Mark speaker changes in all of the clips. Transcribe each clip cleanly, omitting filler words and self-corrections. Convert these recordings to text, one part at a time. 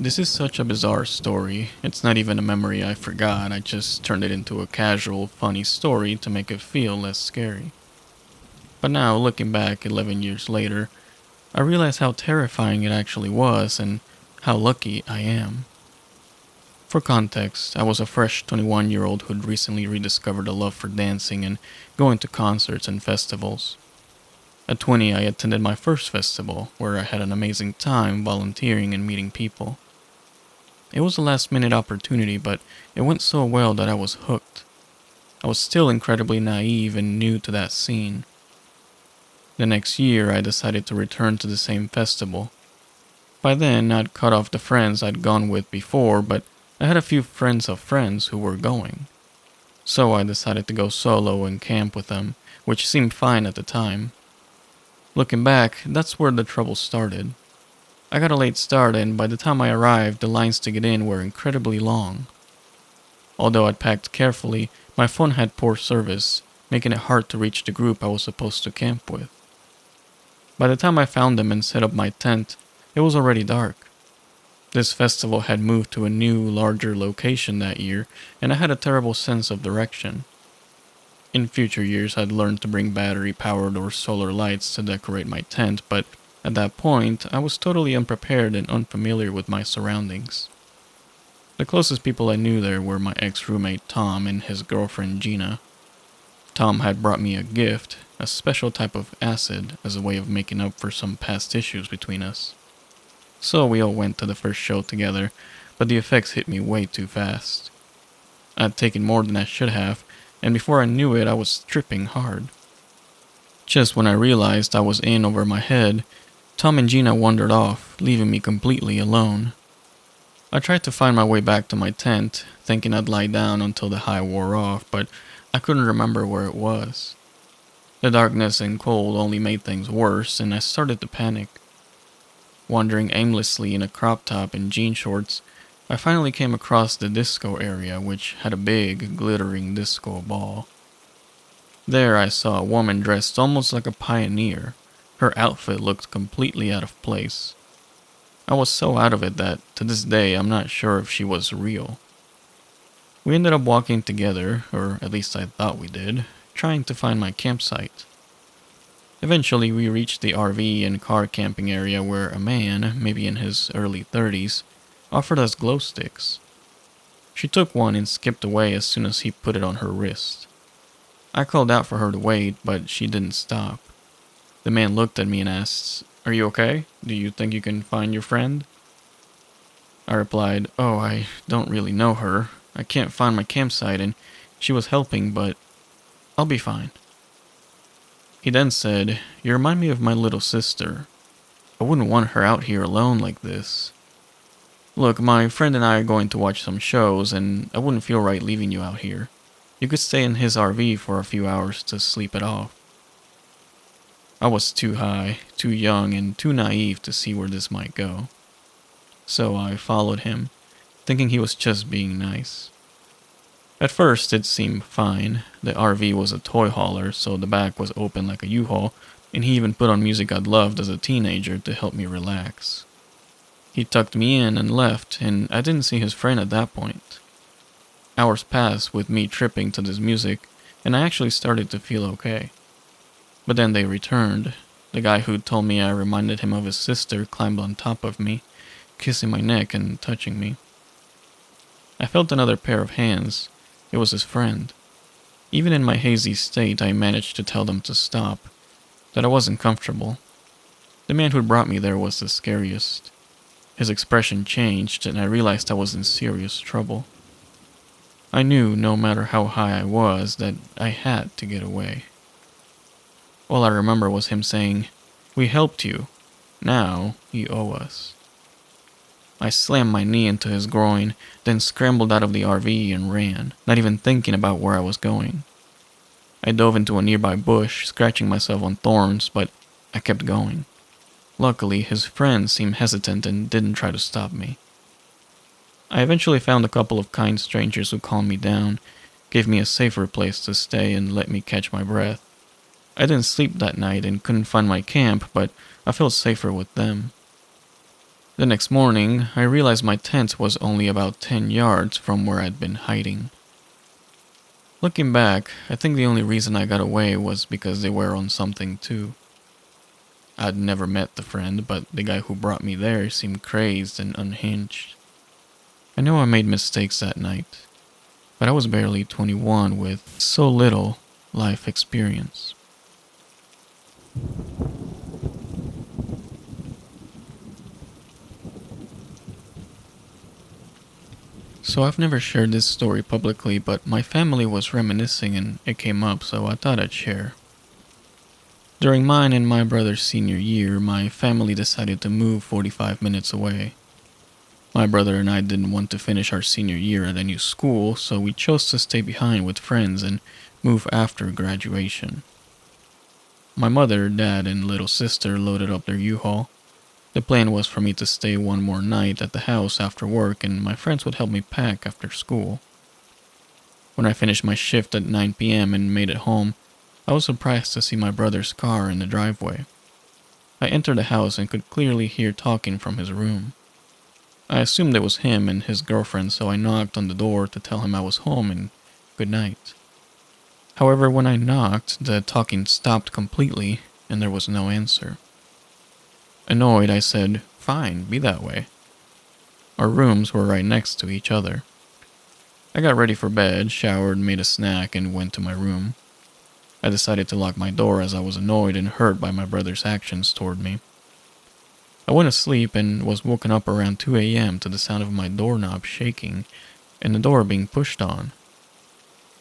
Speaker 1: This is such a bizarre story. It's not even a memory I forgot, I just turned it into a casual, funny story to make it feel less scary. But now, looking back 11 years later, I realize how terrifying it actually was and how lucky I am. For context, I was a fresh 21-year-old who'd recently rediscovered a love for dancing and going to concerts and festivals. At 20, I attended my first festival, where I had an amazing time volunteering and meeting people. It was a last minute opportunity, but it went so well that I was hooked. I was still incredibly naive and new to that scene. The next year, I decided to return to the same festival. By then, I'd cut off the friends I'd gone with before, but I had a few friends of friends who were going. So I decided to go solo and camp with them, which seemed fine at the time. Looking back, that's where the trouble started. I got a late start, and by the time I arrived, the lines to get in were incredibly long. Although I'd packed carefully, my phone had poor service, making it hard to reach the group I was supposed to camp with. By the time I found them and set up my tent, it was already dark. This festival had moved to a new, larger location that year, and I had a terrible sense of direction. In future years, I'd learned to bring battery-powered or solar lights to decorate my tent, but at that point, I was totally unprepared and unfamiliar with my surroundings. The closest people I knew there were my ex-roommate Tom and his girlfriend Gina. Tom had brought me a gift, a special type of acid, as a way of making up for some past issues between us. So we all went to the first show together, but the effects hit me way too fast. I'd taken more than I should have, and before I knew it, I was tripping hard. Just when I realized I was in over my head, Tom and Gina wandered off, leaving me completely alone. I tried to find my way back to my tent, thinking I'd lie down until the high wore off, but I couldn't remember where it was. The darkness and cold only made things worse, and I started to panic. Wandering aimlessly in a crop top and jean shorts, I finally came across the disco area, which had a big, glittering disco ball. There I saw a woman dressed almost like a pioneer. Her outfit looked completely out of place. I was so out of it that, to this day, I'm not sure if she was real. We ended up walking together, or at least I thought we did, trying to find my campsite. Eventually, we reached the RV and car camping area where a man, maybe in his early 30s, offered us glow sticks. She took one and skipped away as soon as he put it on her wrist. I called out for her to wait, but she didn't stop. The man looked at me and asked, "Are you okay? Do you think you can find your friend?" I replied, "Oh, I don't really know her. I can't find my campsite and she was helping, but I'll be fine." He then said, "You remind me of my little sister. I wouldn't want her out here alone like this. Look, my friend and I are going to watch some shows, and I wouldn't feel right leaving you out here. You could stay in his RV for a few hours to sleep it off." I was too high, too young, and too naive to see where this might go. So I followed him, thinking he was just being nice. At first, it seemed fine. The RV was a toy hauler, so the back was open like a U-Haul, and he even put on music I'd loved as a teenager to help me relax. He tucked me in and left, and I didn't see his friend at that point. Hours passed with me tripping to this music, and I actually started to feel okay. But then they returned. The guy who told me I reminded him of his sister climbed on top of me, kissing my neck and touching me. I felt another pair of hands. It was his friend. Even in my hazy state, I managed to tell them to stop, that I wasn't comfortable. The man who brought me there was the scariest. His expression changed, and I realized I was in serious trouble. I knew, no matter how high I was, that I had to get away. All I remember was him saying, "We helped you. Now you owe us." I slammed my knee into his groin, then scrambled out of the RV and ran, not even thinking about where I was going. I dove into a nearby bush, scratching myself on thorns, but I kept going. Luckily, his friends seemed hesitant and didn't try to stop me. I eventually found a couple of kind strangers who calmed me down, gave me a safer place to stay, and let me catch my breath. I didn't sleep that night and couldn't find my camp, but I felt safer with them. The next morning, I realized my tent was only about 10 yards from where I'd been hiding. Looking back, I think the only reason I got away was because they were on something too. I'd never met the friend, but the guy who brought me there seemed crazed and unhinged. I know I made mistakes that night, but I was barely 21 with so little life experience. So I've never shared this story publicly, but my family was reminiscing and it came up, so I thought I'd share. During mine and my brother's senior year, my family decided to move 45 minutes away. My brother and I didn't want to finish our senior year at a new school, so we chose to stay behind with friends and move after graduation. My mother, dad, and little sister loaded up their U-Haul. The plan was for me to stay one more night at the house after work, and my friends would help me pack after school. When I finished my shift at 9 p.m. and made it home, I was surprised to see my brother's car in the driveway. I entered the house and could clearly hear talking from his room. I assumed it was him and his girlfriend, so I knocked on the door to tell him I was home and good night. However, when I knocked, the talking stopped completely and there was no answer. Annoyed, I said, "Fine, be that way." Our rooms were right next to each other. I got ready for bed, showered, made a snack, and went to my room. I decided to lock my door as I was annoyed and hurt by my brother's actions toward me. I went to sleep and was woken up around 2 a.m. to the sound of my doorknob shaking and the door being pushed on.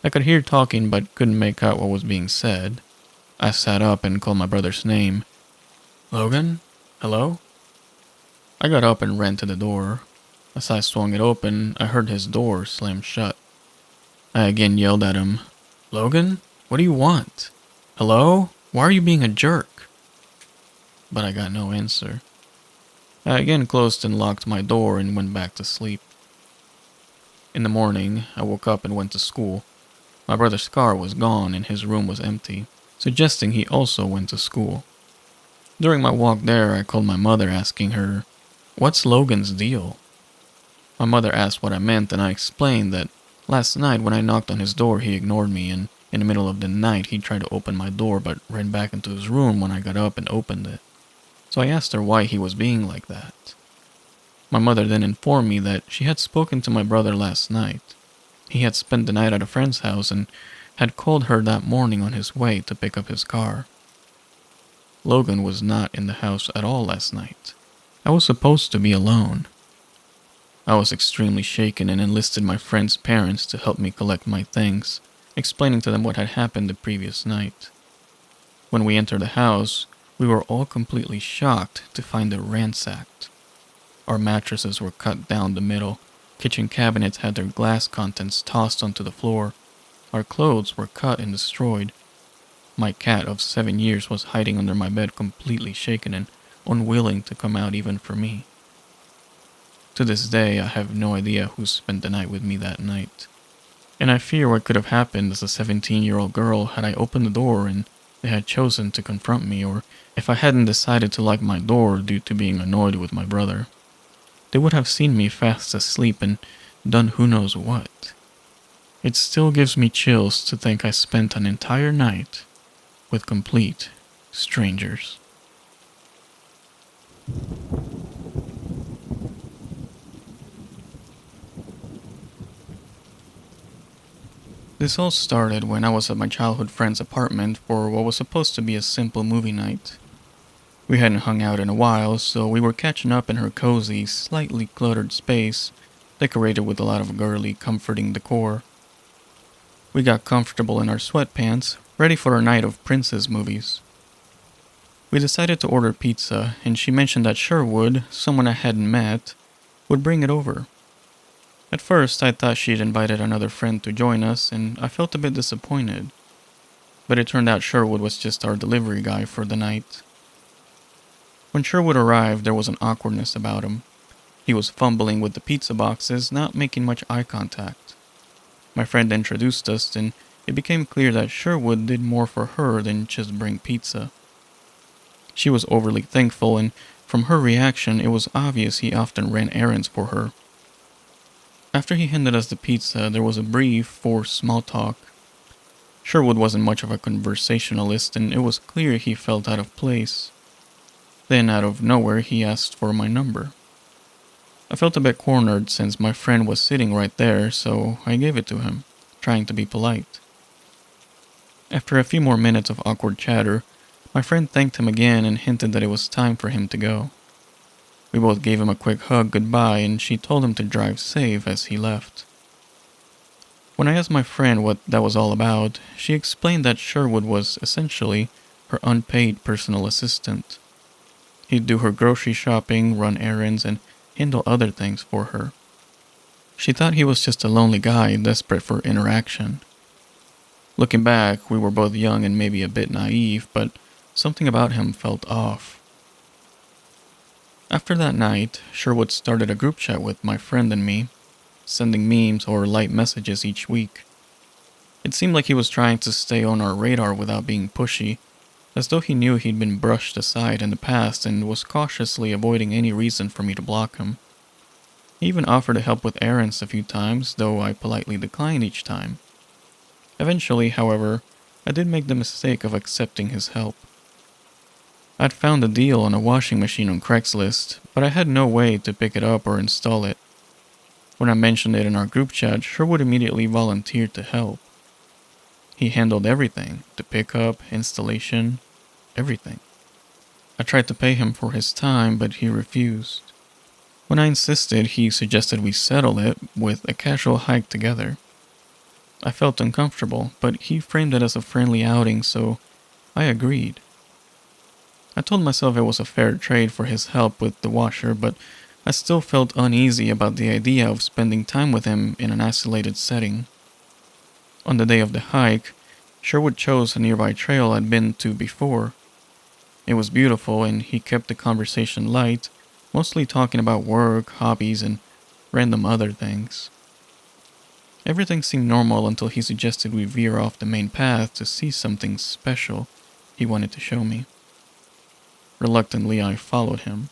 Speaker 1: I could hear talking but couldn't make out what was being said. I sat up and called my brother's name. "Logan? Hello?" I got up and ran to the door. As I swung it open, I heard his door slam shut. I again yelled at him, "Logan? What do you want? Hello? Why are you being a jerk?" But I got no answer. I again closed and locked my door and went back to sleep. In the morning, I woke up and went to school. My brother's car was gone and his room was empty, suggesting he also went to school. During my walk there, I called my mother asking her, "What's Logan's deal?" My mother asked what I meant and I explained that last night when I knocked on his door he ignored me, and in the middle of the night he tried to open my door but ran back into his room when I got up and opened it. So I asked her why he was being like that. My mother then informed me that she had spoken to my brother last night. He had spent the night at a friend's house and had called her that morning on his way to pick up his car. Logan was not in the house at all last night. I was supposed to be alone. I was extremely shaken and enlisted my friend's parents to help me collect my things, explaining to them what had happened the previous night. When we entered the house, we were all completely shocked to find it ransacked. Our mattresses were cut down the middle, kitchen cabinets had their glass contents tossed onto the floor, our clothes were cut and destroyed. My cat of 7 years was hiding under my bed completely shaken and unwilling to come out even for me. To this day, I have no idea who spent the night with me that night. And I fear what could have happened as a 17-year-old girl had I opened the door and they had chosen to confront me, or if I hadn't decided to lock my door due to being annoyed with my brother. They would have seen me fast asleep and done who knows what. It still gives me chills to think I spent an entire night with complete strangers. This all started when I was at my childhood friend's apartment for what was supposed to be a simple movie night. We hadn't hung out in a while, so we were catching up in her cozy, slightly cluttered space, decorated with a lot of girly, comforting decor. We got comfortable in our sweatpants, ready for a night of princess movies. We decided to order pizza, and she mentioned that Sherwood, someone I hadn't met, would bring it over. At first, I thought she'd invited another friend to join us, and I felt a bit disappointed. But it turned out Sherwood was just our delivery guy for the night. When Sherwood arrived, there was an awkwardness about him. He was fumbling with the pizza boxes, not making much eye contact. My friend introduced us, and it became clear that Sherwood did more for her than just bring pizza. She was overly thankful and From her reaction, it was obvious he often ran errands for her. After he handed us the pizza, there was a brief, forced small talk. Sherwood wasn't much of a conversationalist, and it was clear he felt out of place. Then, out of nowhere, he asked for my number. I felt a bit cornered since my friend was sitting right there, so I gave it to him, trying to be polite. After a few more minutes of awkward chatter, my friend thanked him again and hinted that it was time for him to go. We both gave him a quick hug goodbye, and she told him to drive safe as he left. When I asked my friend what that was all about, she explained that Sherwood was essentially her unpaid personal assistant. He'd do her grocery shopping, run errands, and handle other things for her. She thought he was just a lonely guy desperate for interaction. Looking back, we were both young and maybe a bit naive, but something about him felt off. After that night, Sherwood started a group chat with my friend and me, sending memes or light messages each week. It seemed like he was trying to stay on our radar without being pushy, as though he knew he'd been brushed aside in the past and was cautiously avoiding any reason for me to block him. He even offered to help with errands a few times, though I politely declined each time. Eventually, however, I did make the mistake of accepting his help. I'd found a deal on a washing machine on Craigslist, but I had no way to pick it up or install it. When I mentioned it in our group chat, Sherwood immediately volunteered to help. He handled everything, the pickup, installation, everything. I tried to pay him for his time, but he refused. When I insisted, he suggested we settle it with a casual hike together. I felt uncomfortable, but he framed it as a friendly outing, so I agreed. I told myself it was a fair trade for his help with the washer, but I still felt uneasy about the idea of spending time with him in an isolated setting. On the day of the hike, Sherwood chose a nearby trail I'd been to before. It was beautiful, and he kept the conversation light, mostly talking about work, hobbies, and random other things. Everything seemed normal until he suggested we veer off the main path to see something special he wanted to show me. Reluctantly, I followed him.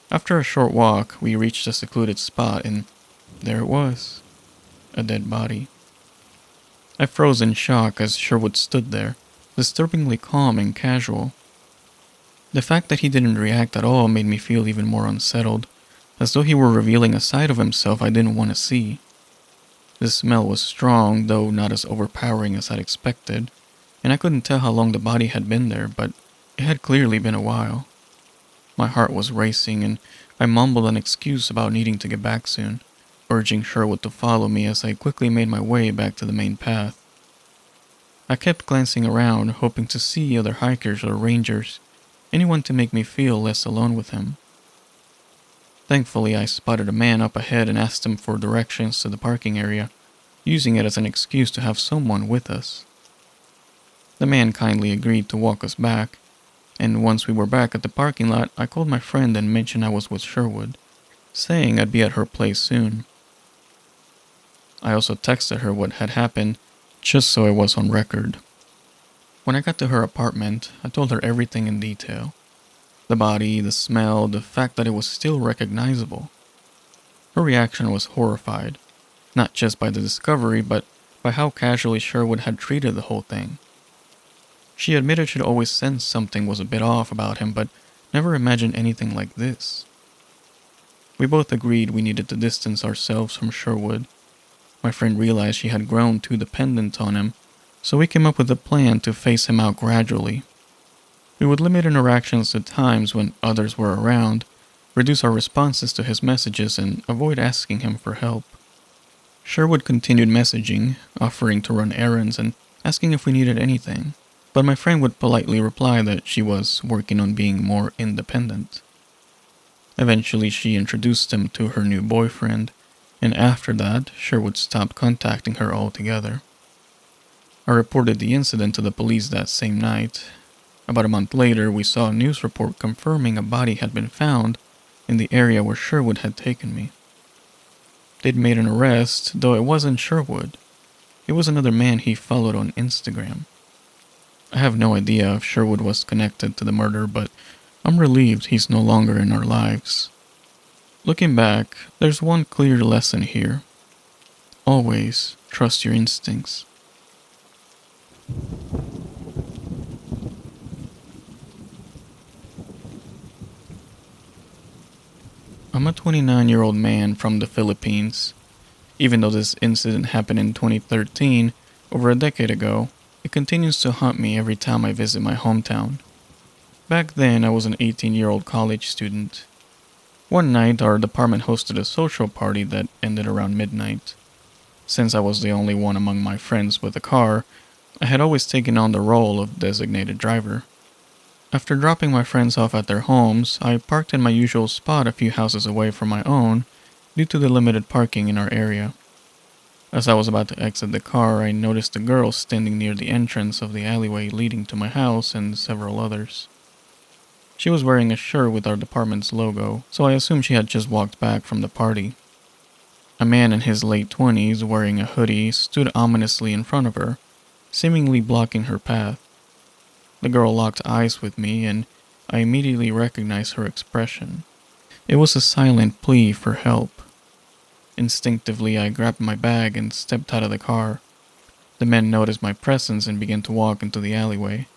Speaker 1: After a short walk, we reached a secluded spot, and there it was, a dead body. I froze in shock as Sherwood stood there, disturbingly calm and casual. The fact that he didn't react at all made me feel even more unsettled, as though he were revealing a side of himself I didn't want to see. The smell was strong, though not as overpowering as I'd expected, and I couldn't tell how long the body had been there, but it had clearly been a while. My heart was racing, and I mumbled an excuse about needing to get back soon, urging Sherwood to follow me as I quickly made my way back to the main path. I kept glancing around, hoping to see other hikers or rangers, anyone to make me feel less alone with him. Thankfully, I spotted a man up ahead and asked him for directions to the parking area, using it as an excuse to have someone with us. The man kindly agreed to walk us back, and once we were back at the parking lot, I called my friend and mentioned I was with Sherwood, saying I'd be at her place soon. I also texted her what had happened, just so it was on record. When I got to her apartment, I told her everything in detail. The body, the smell, the fact that it was still recognizable. Her reaction was horrified, not just by the discovery, but by how casually Sherwood had treated the whole thing. She admitted she'd always sensed something was a bit off about him, but never imagined anything like this. We both agreed we needed to distance ourselves from Sherwood. My friend realized she had grown too dependent on him, so we came up with a plan to phase him out gradually. We would limit interactions to times when others were around, reduce our responses to his messages, and avoid asking him for help. Sherwood continued messaging, offering to run errands and asking if we needed anything, but my friend would politely reply that she was working on being more independent. Eventually, she introduced him to her new boyfriend, and after that, Sherwood stopped contacting her altogether. I reported the incident to the police that same night. About a month later, we saw a news report confirming a body had been found in the area where Sherwood had taken me. They'd made an arrest, though it wasn't Sherwood. It was another man he followed on Instagram. I have no idea if Sherwood was connected to the murder, but I'm relieved he's no longer in our lives. Looking back, there's one clear lesson here. Always trust your instincts. I'm a 29-year-old man from the Philippines. Even though this incident happened in 2013, over a decade ago, it continues to haunt me every time I visit my hometown. Back then, I was an 18-year-old college student. One night, our department hosted a social party that ended around midnight. Since I was the only one among my friends with a car, I had always taken on the role of designated driver. After dropping my friends off at their homes, I parked in my usual spot a few houses away from my own due to the limited parking in our area. As I was about to exit the car, I noticed a girl standing near the entrance of the alleyway leading to my house and several others. She was wearing a shirt with our department's logo, so I assumed she had just walked back from the party. A man in his late 20s wearing a hoodie stood ominously in front of her, seemingly blocking her path. The girl locked eyes with me, and I immediately recognized her expression. It was a silent plea for help. Instinctively, I grabbed my bag and stepped out of the car. The man noticed my presence and began to walk into the alleyway.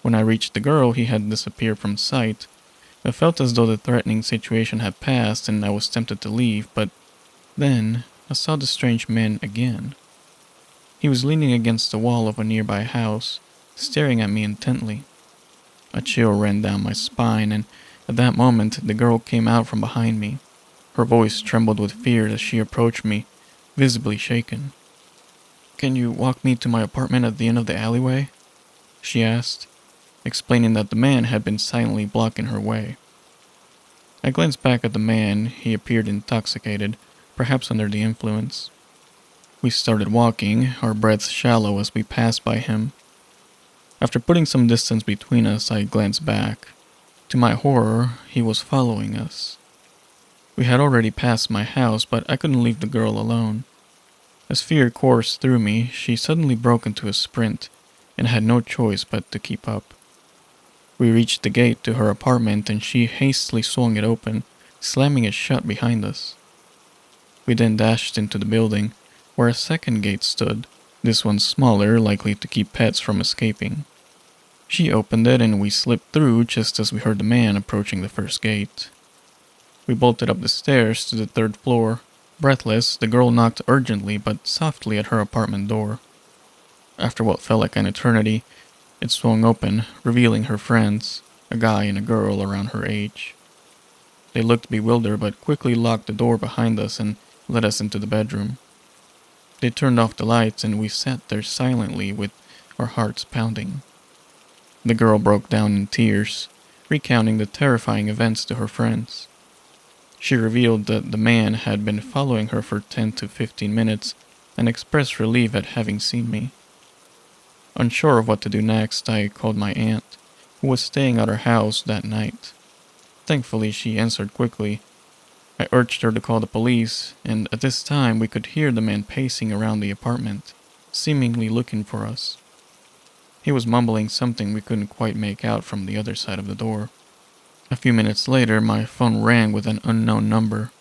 Speaker 1: When I reached the girl, he had disappeared from sight. I felt as though the threatening situation had passed and I was tempted to leave, but then I saw the strange man again. He was leaning against the wall of a nearby house, staring at me intently. A chill ran down my spine, and at that moment the girl came out from behind me. Her voice trembled with fear as she approached me, visibly shaken. "Can you walk me to my apartment at the end of the alleyway?" she asked, explaining that the man had been silently blocking her way. I glanced back at the man. He appeared intoxicated, perhaps under the influence. We started walking, our breaths shallow as we passed by him. After putting some distance between us, I glanced back. To my horror, he was following us. We had already passed my house, but I couldn't leave the girl alone. As fear coursed through me, she suddenly broke into a sprint, and I had no choice but to keep up. We reached the gate to her apartment, and she hastily swung it open, slamming it shut behind us. We then dashed into the building, where a second gate stood, this one smaller, likely to keep pets from escaping. She opened it, and we slipped through just as we heard the man approaching the first gate. We bolted up the stairs to the third floor. Breathless, the girl knocked urgently but softly at her apartment door. After what felt like an eternity, it swung open, revealing her friends, a guy and a girl around her age. They looked bewildered but quickly locked the door behind us and led us into the bedroom. They turned off the lights and we sat there silently with our hearts pounding. The girl broke down in tears, recounting the terrifying events to her friends. She revealed that the man had been following her for 10 to 15 minutes and expressed relief at having seen me. Unsure of what to do next, I called my aunt, who was staying at our house that night. Thankfully, she answered quickly. I urged her to call the police, and at this time we could hear the man pacing around the apartment, seemingly looking for us. He was mumbling something we couldn't quite make out from the other side of the door. A few minutes later, my phone rang with an unknown number.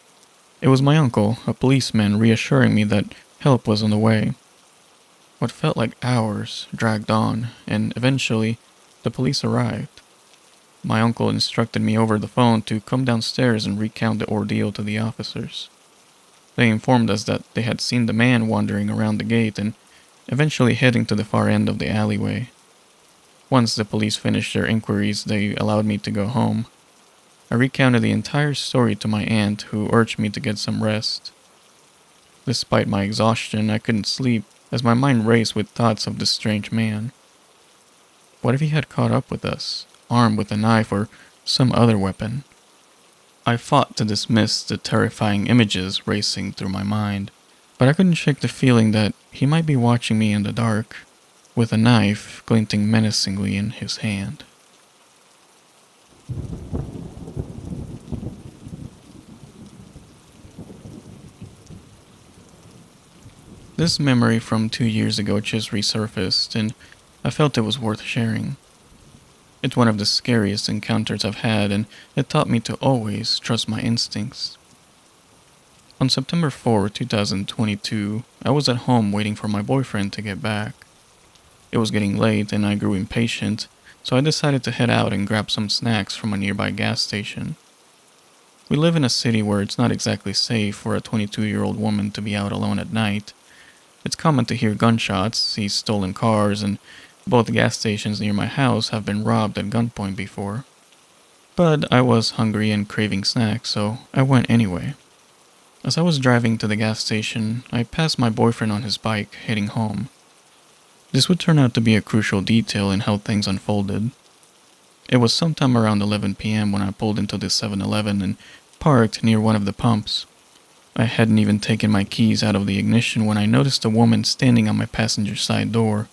Speaker 1: It was my uncle, a policeman, reassuring me that help was on the way. What felt like hours dragged on, and eventually, the police arrived. My uncle instructed me over the phone to come downstairs and recount the ordeal to the officers. They informed us that they had seen the man wandering around the gate and eventually heading to the far end of the alleyway. Once the police finished their inquiries, they allowed me to go home. I recounted the entire story to my aunt, who urged me to get some rest. Despite my exhaustion, I couldn't sleep as my mind raced with thoughts of this strange man. What if he had caught up with us, armed with a knife or some other weapon? I fought to dismiss the terrifying images racing through my mind, but I couldn't shake the feeling that he might be watching me in the dark, with a knife glinting menacingly in his hand. This memory from 2 years ago just resurfaced, and I felt it was worth sharing. It's one of the scariest encounters I've had, and it taught me to always trust my instincts. On September 4, 2022, I was at home waiting for my boyfriend to get back. It was getting late and I grew impatient, so I decided to head out and grab some snacks from a nearby gas station. We live in a city where it's not exactly safe for a 22-year-old woman to be out alone at night. It's common to hear gunshots, see stolen cars, and both gas stations near my house have been robbed at gunpoint before. But I was hungry and craving snacks, so I went anyway. As I was driving to the gas station, I passed my boyfriend on his bike, heading home. This would turn out to be a crucial detail in how things unfolded. It was sometime around 11 p.m. when I pulled into the 7-Eleven and parked near one of the pumps. I hadn't even taken my keys out of the ignition when I noticed a woman standing on my passenger side door,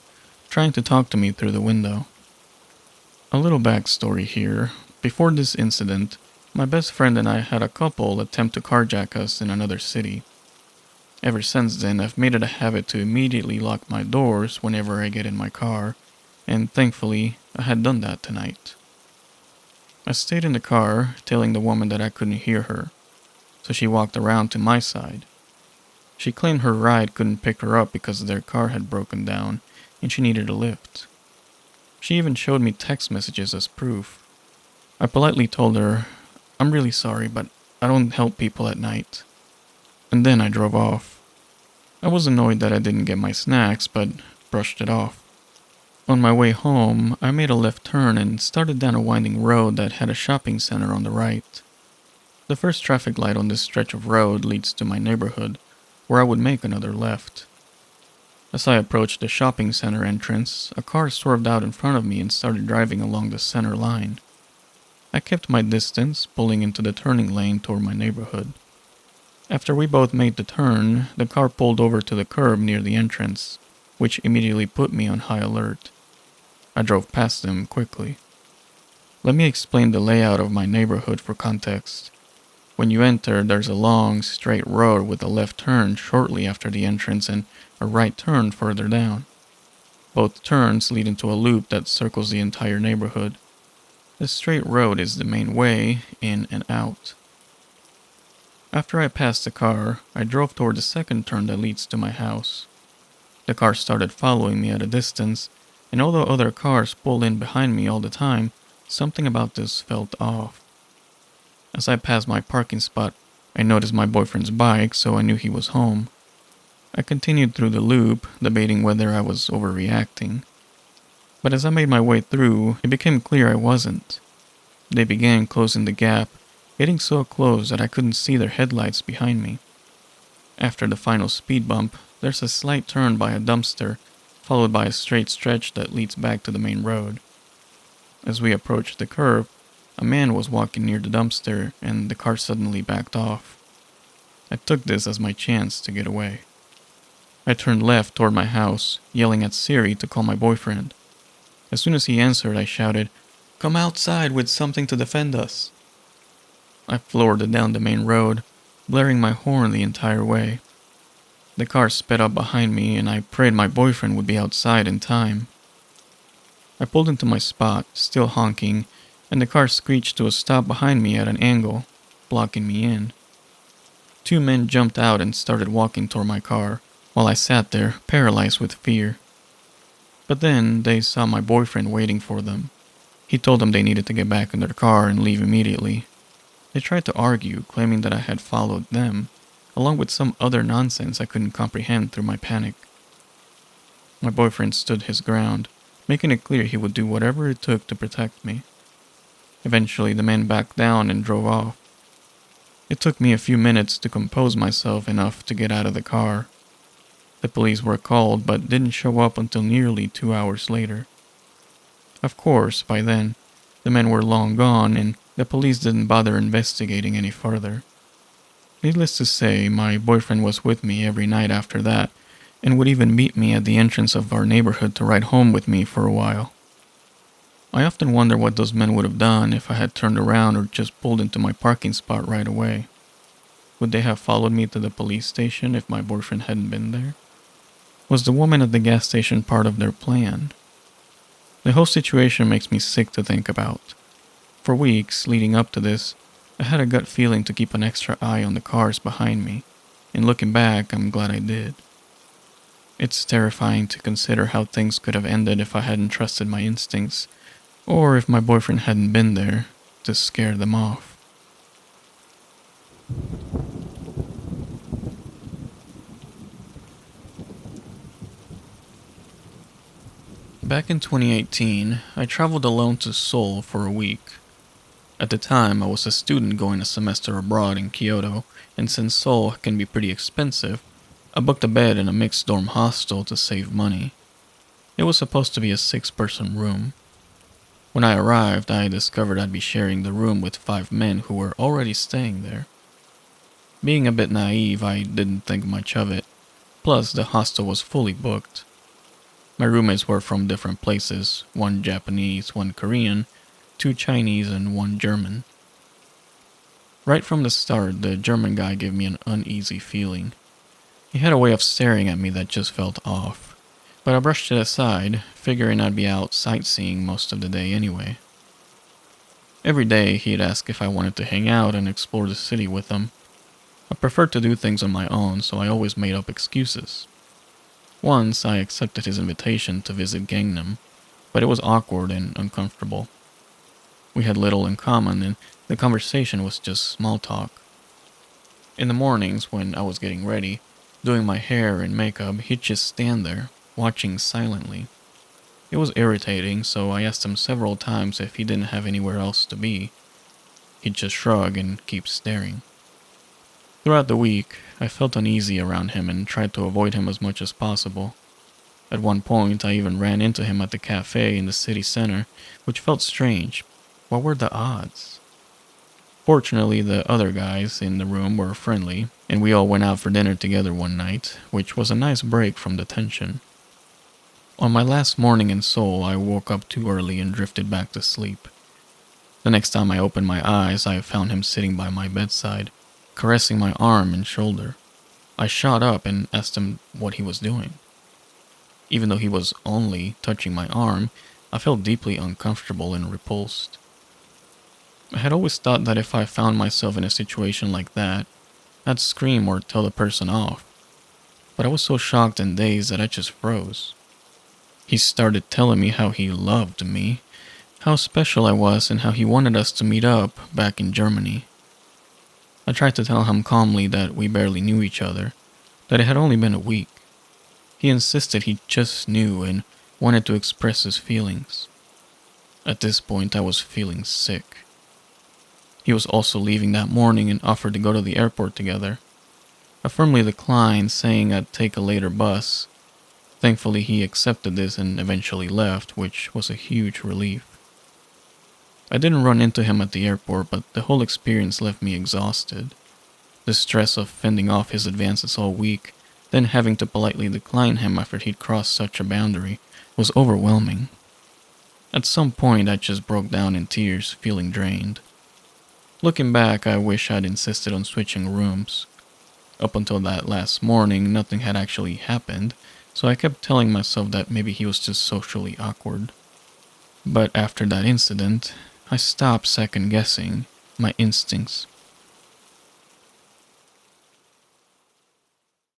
Speaker 1: trying to talk to me through the window. A little backstory here. Before this incident, my best friend and I had a couple attempt to carjack us in another city. Ever since then, I've made it a habit to immediately lock my doors whenever I get in my car, and thankfully, I had done that tonight. I stayed in the car, telling the woman that I couldn't hear her, so she walked around to my side. She claimed her ride couldn't pick her up because their car had broken down, and she needed a lift. She even showed me text messages as proof. I politely told her, "I'm really sorry, but I don't help people at night." And then I drove off. I was annoyed that I didn't get my snacks, but brushed it off. On my way home, I made a left turn and started down a winding road that had a shopping center on the right. The first traffic light on this stretch of road leads to my neighborhood, where I would make another left. As I approached the shopping center entrance, a car swerved out in front of me and started driving along the center line. I kept my distance, pulling into the turning lane toward my neighborhood. After we both made the turn, the car pulled over to the curb near the entrance, which immediately put me on high alert. I drove past them quickly. Let me explain the layout of my neighborhood for context. When you enter, there's a long, straight road with a left turn shortly after the entrance and a right turn further down. Both turns lead into a loop that circles the entire neighborhood. The straight road is the main way in and out. After I passed the car, I drove toward the second turn that leads to my house. The car started following me at a distance, and although other cars pulled in behind me all the time, something about this felt off. As I passed my parking spot, I noticed my boyfriend's bike, so I knew he was home. I continued through the loop, debating whether I was overreacting. But as I made my way through, it became clear I wasn't. They began closing the gap, getting so close that I couldn't see their headlights behind me. After the final speed bump, there's a slight turn by a dumpster, followed by a straight stretch that leads back to the main road. As we approached the curve, a man was walking near the dumpster and the car suddenly backed off. I took this as my chance to get away. I turned left toward my house, yelling at Siri to call my boyfriend. As soon as he answered, I shouted, "Come outside with something to defend us." I floored down the main road, blaring my horn the entire way. The car sped up behind me and I prayed my boyfriend would be outside in time. I pulled into my spot, still honking, and the car screeched to a stop behind me at an angle, blocking me in. Two men jumped out and started walking toward my car, while I sat there, paralyzed with fear. But then they saw my boyfriend waiting for them. He told them they needed to get back in their car and leave immediately. They tried to argue, claiming that I had followed them, along with some other nonsense I couldn't comprehend through my panic. My boyfriend stood his ground, making it clear he would do whatever it took to protect me. Eventually, the men backed down and drove off. It took me a few minutes to compose myself enough to get out of the car. The police were called but didn't show up until nearly 2 hours later. Of course, by then, the men were long gone and the police didn't bother investigating any further. Needless to say, my boyfriend was with me every night after that and would even meet me at the entrance of our neighborhood to ride home with me for a while. I often wonder what those men would have done if I had turned around or just pulled into my parking spot right away. Would they have followed me to the police station if my boyfriend hadn't been there? Was the woman at the gas station part of their plan? The whole situation makes me sick to think about. For weeks leading up to this, I had a gut feeling to keep an extra eye on the cars behind me, and looking back, I'm glad I did. It's terrifying to consider how things could have ended if I hadn't trusted my instincts, or if my boyfriend hadn't been there to scare them off. Back in 2018, I traveled alone to Seoul for a week. At the time, I was a student going a semester abroad in Kyoto, and since Seoul can be pretty expensive, I booked a bed in a mixed dorm hostel to save money. It was supposed to be a 6-person room. When I arrived, I discovered I'd be sharing the room with 5 men who were already staying there. Being a bit naive, I didn't think much of it. Plus, the hostel was fully booked. My roommates were from different places, 1 Japanese, 1 Korean, 2 Chinese, and 1 German. Right from the start, the German guy gave me an uneasy feeling. He had a way of staring at me that just felt off, but I brushed it aside, figuring I'd be out sightseeing most of the day anyway. Every day, he'd ask if I wanted to hang out and explore the city with him. I preferred to do things on my own, so I always made up excuses. Once, I accepted his invitation to visit Gangnam, but it was awkward and uncomfortable. We had little in common, and the conversation was just small talk. In the mornings, when I was getting ready, doing my hair and makeup, he'd just stand there, watching silently. It was irritating, so I asked him several times if he didn't have anywhere else to be. He'd just shrug and keep staring. Throughout the week, I felt uneasy around him and tried to avoid him as much as possible. At one point, I even ran into him at the cafe in the city center, which felt strange. What were the odds? Fortunately, the other guys in the room were friendly, and we all went out for dinner together one night, which was a nice break from the tension. On my last morning in Seoul, I woke up too early and drifted back to sleep. The next time I opened my eyes, I found him sitting by my bedside, caressing my arm and shoulder. I shot up and asked him what he was doing. Even though he was only touching my arm, I felt deeply uncomfortable and repulsed. I had always thought that if I found myself in a situation like that, I'd scream or tell the person off. But I was so shocked and dazed that I just froze. He started telling me how he loved me, how special I was, and how he wanted us to meet up back in Germany. I tried to tell him calmly that we barely knew each other, that it had only been a week. He insisted he just knew and wanted to express his feelings. At this point, I was feeling sick. He was also leaving that morning and offered to go to the airport together. I firmly declined, saying I'd take a later bus. Thankfully, he accepted this and eventually left, which was a huge relief. I didn't run into him at the airport, but the whole experience left me exhausted. The stress of fending off his advances all week, then having to politely decline him after he'd crossed such a boundary, was overwhelming. At some point, I just broke down in tears, feeling drained. Looking back, I wish I'd insisted on switching rooms. Up until that last morning, nothing had actually happened, so I kept telling myself that maybe he was just socially awkward. But after that incident, I stopped second-guessing my instincts.